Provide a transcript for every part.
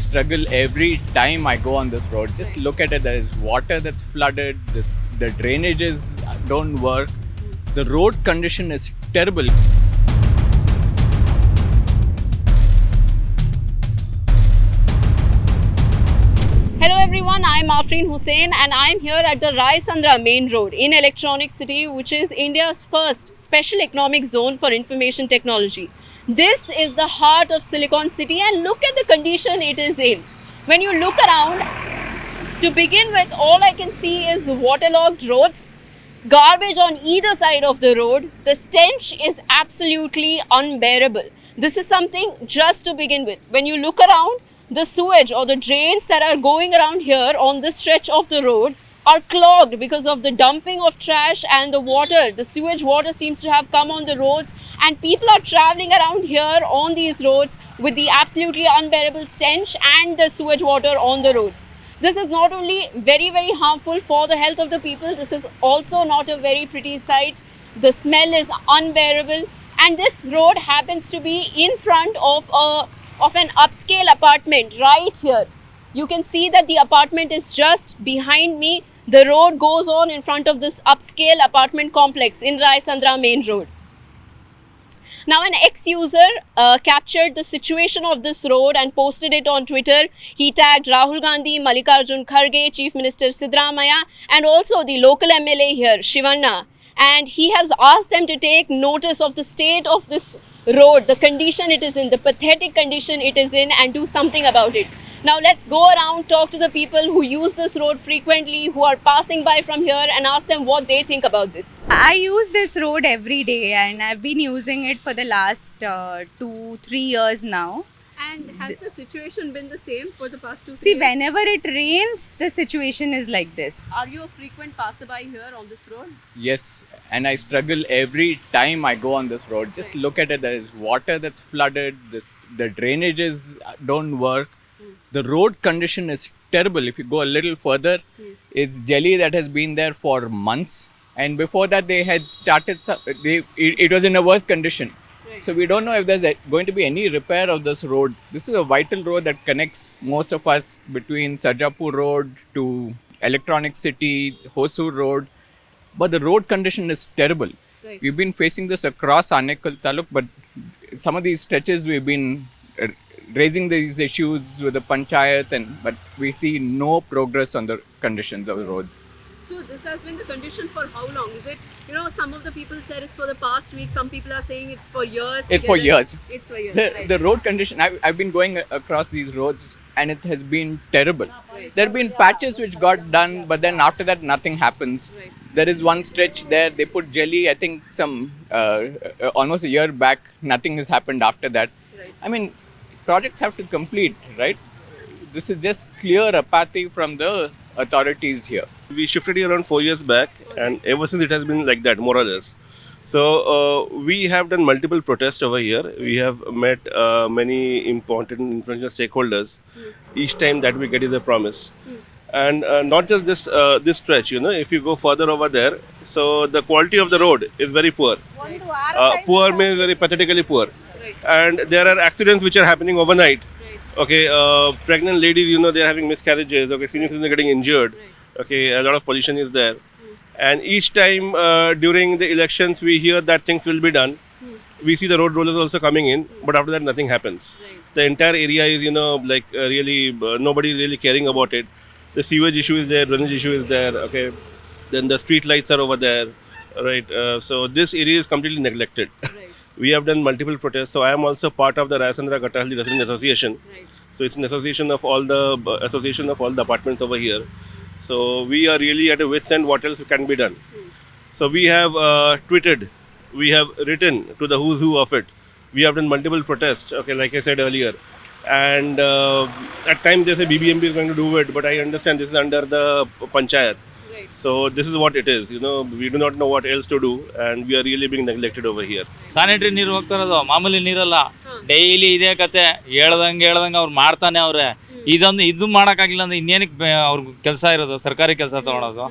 struggle every time I go on this road. Just look at it. There is water that's flooded. The drainages don't work. The road condition is terrible. Hello everyone, I am Afreen Hussain and I am here at the Rai Sandra main road in Electronic City, which is India's first special economic zone for information technology. This is the heart of Silicon City and look at the condition it is in. When you look around, to begin with, all I can see is waterlogged roads, garbage on either side of the road. The stench is absolutely unbearable. This is something just to begin with. When you look around, the sewage or the drains that are going around here on this stretch of the road are clogged because of the dumping of trash and the water. The sewage water seems to have come on the roads and people are traveling around here on these roads with the absolutely unbearable stench and the sewage water on the roads. This is not only very, very harmful for the health of the people, this is also not a very pretty sight. The smell is unbearable and this road happens to be in front of an upscale apartment right here. You can see that the apartment is just behind me. The road goes on in front of this upscale apartment complex in Rai Sandra main road. Now an ex-user captured the situation of this road and posted it on Twitter. He tagged Rahul Gandhi, Mallikarjun Kharge, Chief Minister Siddaramaiah and also the local MLA here, Shivanna. And he has asked them to take notice of the state of this road, the condition it is in, the pathetic condition it is in, and do something about it. Now let's go around, talk to the people who use this road frequently, who are passing by from here, and ask them what they think about this. I use this road every day and I've been using it for the last 2-3 years now. And has the situation been the same for the past 2-3 years? See, whenever it rains, the situation is like this. Are you a frequent passerby here on this road? Yes, and I struggle every time I go on this road. Just look at it. There is water that's flooded. The drainages don't work. The road condition is terrible. If you go a little further, it's jelly that has been there for months. And before that, they had started, it was in a worse condition. Right. So we don't know if there's going to be any repair of this road. This is a vital road that connects most of us between Sarjapur Road to Electronic City, Hosur Road. But the road condition is terrible. Right. We've been facing this across Anekal Taluk, but some of these stretches we've been raising these issues with the panchayat, but we see no progress on the conditions of the road. So this has been the condition for how long? Is it, some of the people said it's for the past week, some people are saying it's for years. It's for years. It's for years, right. Right. The road condition, I've been going across these roads and it has been terrible. Right. There have been patches which got done, but then after that nothing happens. Right. There is one stretch there, they put jelly, I think almost a year back, nothing has happened after that. Right. I mean, projects have to complete, right? This is just clear apathy from the authorities here. We shifted here around 4 years back, and ever since it has been like that, more or less. So we have done multiple protests over here. We have met many important influential stakeholders. Each time that we get is a promise. And not just this stretch, if you go further over there, so the quality of the road is very poor. Poor means very pathetically poor. Right. And there are accidents which are happening overnight. Right. Okay, pregnant ladies, they are having miscarriages. Okay, senior citizens are getting injured. Right. Okay, a lot of pollution is there. And each time during the elections, we hear that things will be done. We see the road rollers also coming in, but after that, nothing happens. Right. The entire area is, really, nobody is really caring about it. The sewage issue is there, drainage issue is there. Okay, then the street lights are over there. Right. So this area is completely neglected. Right. We have done multiple protests. So I am also part of the Rai Sandra Gatahalli Resident Association. Right. So it's an association of all the apartments over here. So we are really at a wit's end. What else can be done? So we have tweeted, we have written to the who's who of it. We have done multiple protests. Okay, like I said earlier. And at times they say BBMP is going to do it, but I understand this is under the panchayat. Right. So this is what it is. We do not know what else to do, and we are really being neglected over here. Sanitary ನೀರು ಹೋಗ್ತಾ ಇರೋದು, ಮಾಮೂಲಿ ನೀರಲ್ಲ. Daily ಇದೇ ಕತೆ, ಹೇಳ್ದಂಗೆ ಅವ್ರು ಮಾಡ್ತಾನೆ ಅವ್ರೆ. ಇದು ಮಾಡೋಕ್ಕಾಗಿಲ್ಲ ಅಂದ್ರೆ ಇನ್ನೇನಕ್ಕೆ ಅವ್ರಿಗೆ ಕೆಲಸ ಇರೋದು, ಸರ್ಕಾರಿ ಕೆಲಸ ತೊಗೊಳೋದು.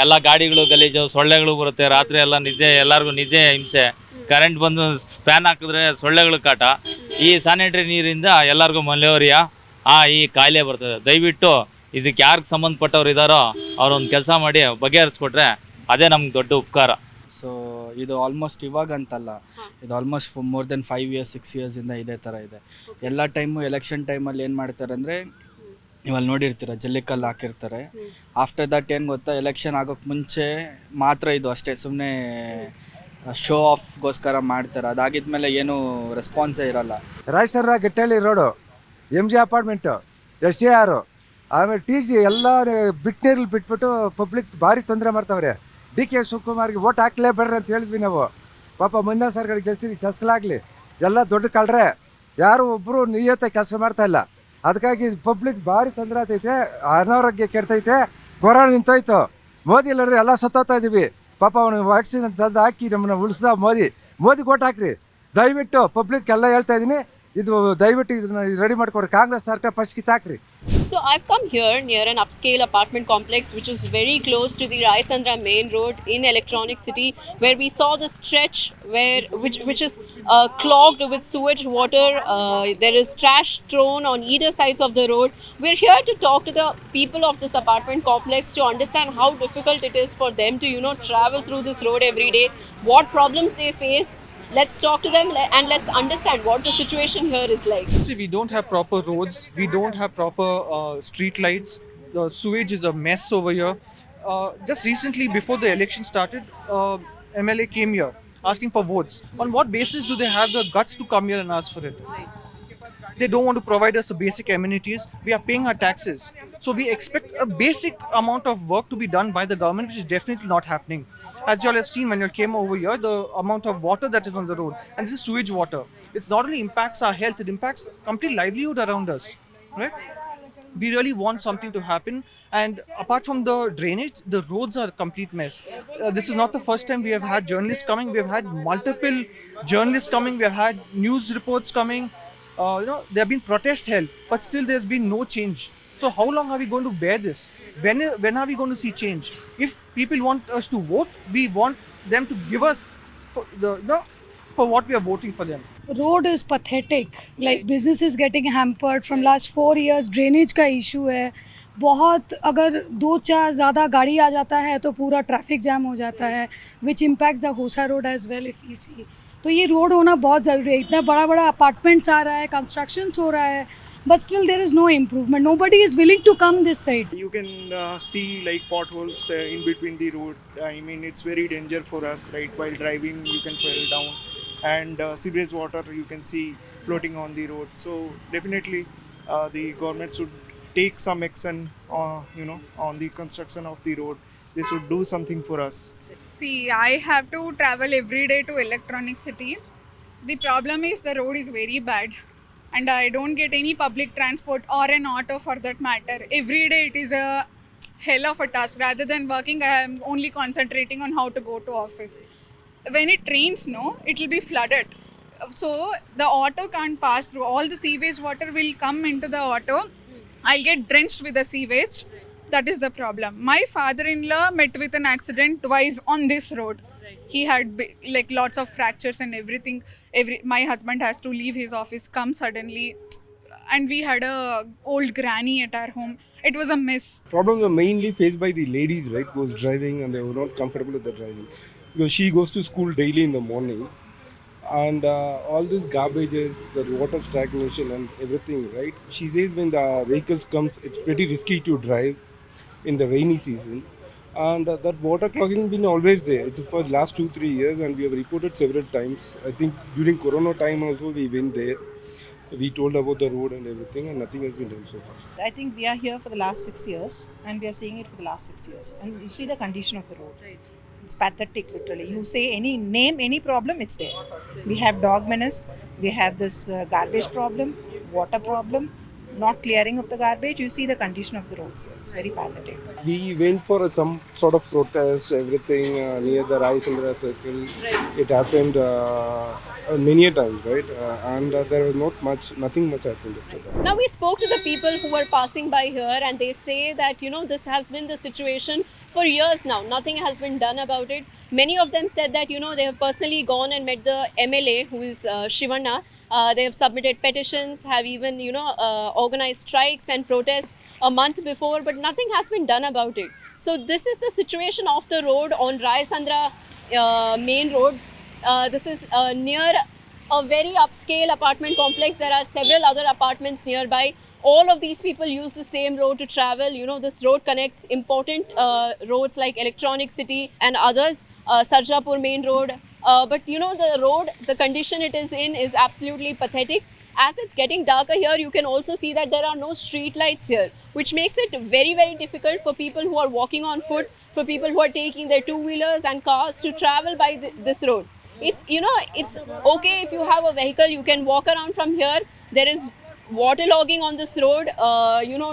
ಎಲ್ಲ ಗಾಡಿಗಳು ಗಲೀಜು, ಸೊಳ್ಳೆಗಳು ಬರುತ್ತೆ, ರಾತ್ರಿ ಎಲ್ಲ ಎಲ್ಲರಿಗೂ ನಿದ್ದೆ ಹಿಂಸೆ. ಕರೆಂಟ್ ಬಂದು ಫ್ಯಾನ್ ಹಾಕಿದ್ರೆ ಸೊಳ್ಳೆಗಳು ಕಾಟ. ಈ ಸ್ಯಾನಿಟರಿ ನೀರಿಂದ ಎಲ್ಲರಿಗೂ ಮಲೇರಿಯಾ ಈ ಕಾಯಿಲೆ ಬರ್ತದೆ. ದಯವಿಟ್ಟು ಇದಕ್ಕೆ ಯಾರಿಗೆ ಸಂಬಂಧಪಟ್ಟವ್ರು ಇದ್ದಾರೋ ಅವ್ರೊಂದು ಕೆಲಸ ಮಾಡಿ ಬಗೆಹರಿಸ್ಕೊಟ್ರೆ ಅದೇ ನಮ್ಗೆ ದೊಡ್ಡ ಉಪಕಾರ. ಸೊ ಇದು ಆಲ್ಮೋಸ್ಟ್ ಇವಾಗ ಅಂತಲ್ಲ, ಇದು almost more than 5 years 6 years ಇಂದ ಇದೇ ಥರ ಇದೆ. ಎಲ್ಲ ಟೈಮು ಎಲೆಕ್ಷನ್ ಟೈಮಲ್ಲಿ ಏನು ಮಾಡ್ತಾರೆ ಅಂದರೆ, ಇವಾಗ ನೋಡಿರ್ತೀರ ಜಲ್ಲಿಕಲ್ಲು ಹಾಕಿರ್ತಾರೆ. ಆಫ್ಟರ್ ದಟ್ ಏನು ಗೊತ್ತಾ, ಎಲೆಕ್ಷನ್ ಆಗೋಕ್ಕೆ ಮುಂಚೆ ಮಾತ್ರ ಇದು ಅಷ್ಟೇ, ಸುಮ್ಮನೆ ಶೋ ಆಫ್ಗೋಸ್ಕರ ಮಾಡ್ತಾರೆ. ಅದಾಗಿದ್ಮೇಲೆ ಏನೂ ರೆಸ್ಪಾನ್ಸೇ ಇರಲ್ಲ. ರಾಯಸರ ಗೆಟ್ಟಳ್ಳಿ ರೋಡು, MG ಅಪಾರ್ಟ್ಮೆಂಟು, SAR, ಆಮೇಲೆ TG ಎಲ್ಲ ಬಿಟ್ಟು ಬಿಟ್ಬಿಟ್ಟು ಪಬ್ಲಿಕ್ ಭಾರಿ ತೊಂದರೆ ಮಾಡ್ತಾವ್ರೆ. DK ಶಿವಕುಮಾರ್ಗೆ ಓಟ್ ಹಾಕ್ಲೇಬೇಡ್ರಿ ಅಂತ ಹೇಳಿದ್ವಿ ನಾವು. ಪಾಪ ಮುನ್ನ ಸರ್ಗಳಿಗೆ ಕೆಲಸಗಳಾಗಲಿ, ಎಲ್ಲ ದೊಡ್ಡ ಕಳ್ರೆ, ಯಾರು ಒಬ್ಬರು ನಿಯತ್ತ ಕೆಲಸ ಮಾಡ್ತಾ ಇಲ್ಲ. ಅದಕ್ಕಾಗಿ ಪಬ್ಲಿಕ್ ಭಾರಿ ತೊಂದರೆ ಆಗ್ತೈತೆ, ಅನಾರೋಗ್ಯ ಕೆಡ್ತೈತೆ, ಕೊರೋನಾ ನಿಂತೋಯ್ತು. ಮೋದಿ ಎಲ್ಲರೂ ಎಲ್ಲ ಸತ್ತೋಗ್ತಾ ಇದ್ದೀವಿ. ಪಾಪ ಅವನು ವ್ಯಾಕ್ಸಿನ್ ತಂದು ಹಾಕಿ ನಮ್ಮನ್ನು ಉಳಿಸ್ದ ಮೋದಿಗೆ ಓಟ್ ಹಾಕ್ರಿ ದಯವಿಟ್ಟು. ಪಬ್ಲಿಕ್ ಎಲ್ಲ ಹೇಳ್ತಾ ಇದ್ದೀನಿ, ಇದು ದಯವಿಟ್ಟು ಇದನ್ನ ರೆಡಿ ಮಾಡ್ಕೊಡ್ರಿ. ಕಾಂಗ್ರೆಸ್ ಸರ್ಕಾರ first ಕಿತ್ತಾಕ್ರಿ. So I've come here near an upscale apartment complex which is very close to the Raisandra main road in Electronic City, where we saw the stretch which is clogged with sewage water. There is trash thrown on either sides of the road. We're here to talk to the people of this apartment complex to understand how difficult it is for them to travel through this road every day, what problems they face. Let's talk to them and let's understand what the situation here is like. See, we don't have proper roads. We don't have proper street lights. The sewage is a mess over here. Just recently, before the election started, MLA came here asking for votes. On what basis do they have the guts to come here and ask for it? They don't want to provide us the basic amenities. We are paying our taxes. So we expect a basic amount of work to be done by the government, which is definitely not happening. As you all have seen when you came over here, the amount of water that is on the road, and this is sewage water. It not only impacts our health, it impacts complete livelihood around us, right? We really want something to happen. And apart from the drainage, the roads are a complete mess. This is not the first time we have had journalists coming. We have had multiple journalists coming. We have had news reports coming. There have been protests held, but still there's been no change. So how long are we going to bear this? When are we going to see change? If people want us to vote, we want them to give us for what we are voting for them. Road is pathetic, like business is getting hampered from last 4 years. Drainage का issue है बहुत. अगर 2-4 ज़्यादा गाड़ी आ जाता है तो पूरा ट्रैफिक जैम हो जाता है, which impacts the Hosa road as well if you see. तो ये रोड होना बहुत ज़रूरी है. इतना बड़ा बड़ा अपार्टमेंट्स आ रहा है, कंस्ट्रक्शंस हो रहा है, but still there is no improvement. Nobody is willing to come this side. You can see like potholes in between the road. I mean, it's very danger for us, right? While driving, you can fall down, and sewage water you can see floating on the road. So definitely, the government should take some action, on the construction of the road. They should do something for us. See, I have to travel every day to Electronic City. The problem is the road is very bad. And I don't get any public transport or an auto for that matter. Every day it is a hell of a task. Rather than working, I am only concentrating on how to go to office. When it rains, it will be flooded. So the auto can't pass through. All the sewage water will come into the auto. I'll get drenched with the sewage. That is the problem. My father-in-law met with an accident twice on this road. He had lots of fractures and everything. My husband has to leave his office, come suddenly, and we had a old granny at our home. It was a mess. Problems are mainly faced by the ladies, right, who was driving and they were not comfortable with the driving, because she goes to school daily in the morning, and all these garbages, the water stagnation and everything, right? She says when the vehicles comes, it's pretty risky to drive in the rainy season. And that water clogging been always there. It's for the last 2-3 years, and we have reported several times. I think during Corona time also we went there. We told about the road and everything, and nothing has been done so far. I think we are here for the last 6 years, and we are seeing it for the last 6 years. And you see the condition of the road. Right. It's pathetic, literally. You say any problem, it's there. We have dog menace. We have this garbage problem, water problem. Not clearing of the garbage, you see the condition of the roads. It's very pathetic. We went for some sort of protest, everything near the Raisandra circle. Right. It happened many a times, right? And there was nothing much happened after that. Now we spoke to the people who were passing by here, and they say that this has been the situation for years now. Nothing has been done about it. Many of them said that they have personally gone and met the MLA, who is Shivanna, They have submitted petitions, have even, organized strikes and protests a month before, but nothing has been done about it. So this is the situation of the road on Raisandra main road. This is near a very upscale apartment complex. There are several other apartments nearby. All of these people use the same road to travel. This road connects important roads like Electronic City and others, Sarjapur main road. But the road, the condition it is in is absolutely pathetic. As it's getting darker here, you can also see that there are no street lights here, which makes it very, very difficult for people who are walking on foot, for people who are taking their two-wheelers and cars to travel by this road. It's okay if you have a vehicle, you can walk around from here. There is waterlogging on this road.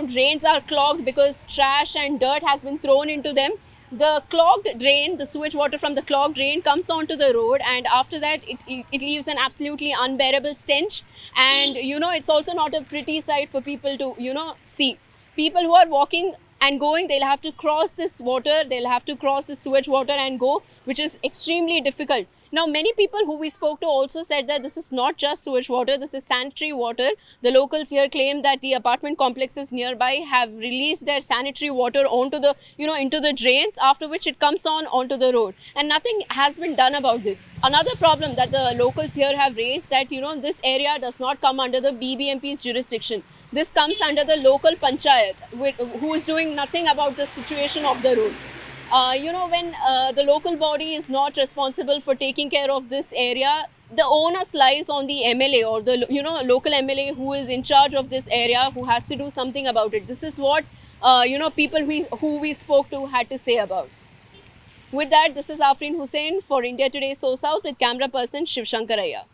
Drains are clogged because trash and dirt has been thrown into them. The clogged drain, the sewage water from the clogged drain comes onto the road, and after that it leaves an absolutely unbearable stench. And it's also not a pretty sight for people to see. People who are walking and going, they'll have to cross this water, they'll have to cross this sewage water and go, which is extremely difficult. Now, many people who we spoke to also said that this is not just sewage water, this is sanitary water. The locals here claim that the apartment complexes nearby have released their sanitary water onto the, into the drains, after which it comes onto the road. And nothing has been done about this. Another problem that the locals here have raised that, this area does not come under the BBMP's jurisdiction. This comes under the local panchayat, who is doing nothing about the situation of the road. When the local body is not responsible for taking care of this area, the onus lies on the MLA or the local MLA who is in charge of this area, who has to do something about it. This is what people who we spoke to had to say about. With that, this is Afreen Hussain for India Today So South with camera person Shiv Shankaraya.